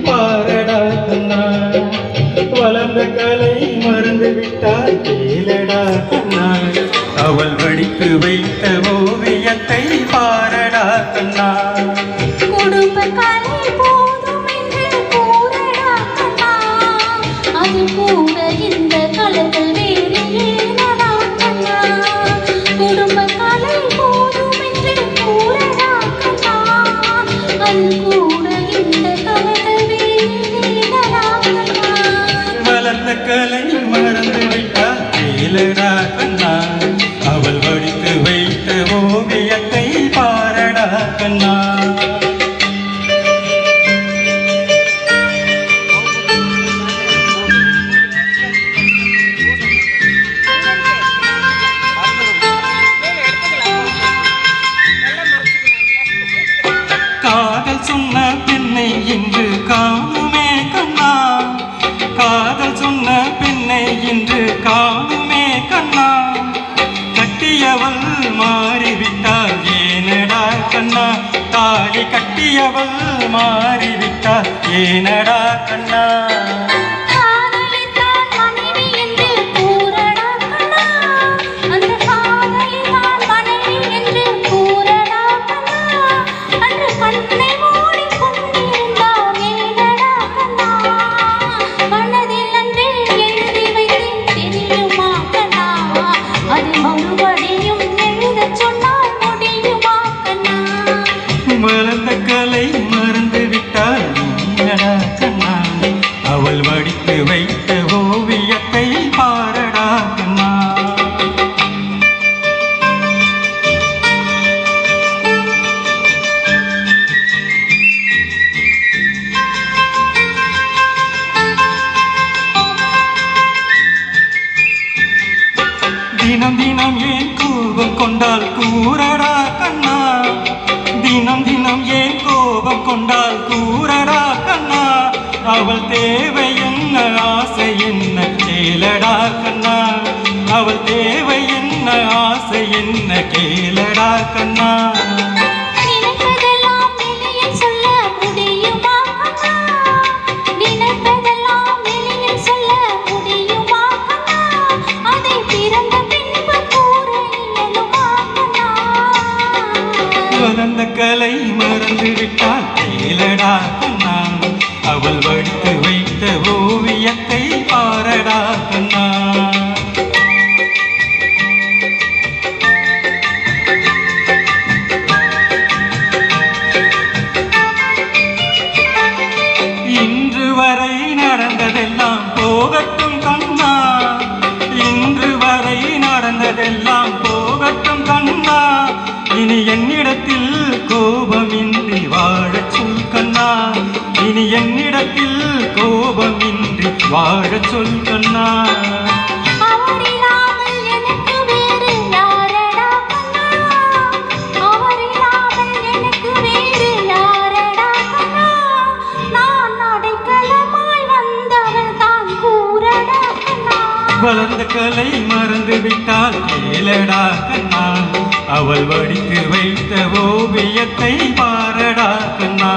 பாரடா கண்ணா, வளர்ந்த கலை மறந்து விட்டால் கேளடா கண்ணா, அவள் வடித்து வைத்த ஓவியத்தை பாரடா கண்ணா. குடும்ப கலை போதும் என்று கூறடா கண்ணா, அது கூட இந்த கலைகள் வேறு ஏனடா கண்ணா. குடும்ப கலை போதும் என்று கூறடா கண்ணா, அது கூட இந்த கலைகள் வேறு ஏனடா கண்ணா. வளர்ந்த கலை மறந்து விட்டால் கேளடா கண்ணா, அவள் வடித்து வைத்த ஓவியத்தை பாரடா கண்ணா. காதல் சொன்ன பெண்ணை இன்று காணுமே கண்ணா, காதல் சொன்ன பெண்ணை இன்று காணுமே கண்ணா, கட்டியவள் மாறிவிட்டாள் ஏனடா கண்ணா, தாலி கட்டியவள் மாறிவிட்டாள் ஏனடா கண்ணா. வளர்ந்த கலை மறந்து விட்டால் நீடா கண்ணா, அவள் வடித்து வைத்த ஓவியத்தை பாரடா கண்ணா. தினம் தினம் ஏன் கோபம் கொண்டால் கூறடா கண்ணா, தினம் தினம் ஏன் கோபம் கொண்டால் கூறடா கண்ணா, அவள் தேவை என்ன ஆசை என்ன கேளடா கண்ணா, அவள் தேவை என்ன ஆசை என்ன கேளடா கண்ணா. வளர்ந்த கலை மறந்து விட்டால் கேளடா கண்ணா, அவள் வடித்து வைத்த ஓவியத்தை பாரடா கண்ணா. இன்று வரை நடந்ததெல்லாம் போகட்டும் கண்ணா, இன்று வரை நடந்ததெல்லாம் போகட்டும் கண்ணா, இனி என்னிடத்தில் கோபமின்றி வாழச் சொல் கண்ணா, இனி என்னிடத்தில் கோபமின்றி வாழச் சொல் கண்ணா. வளர்ந்த கலை மறந்து விட்டால் கேளடா கண்ணா, அவள் வடித்து வைத்த ஓவியத்தை பாரடா கண்ணா.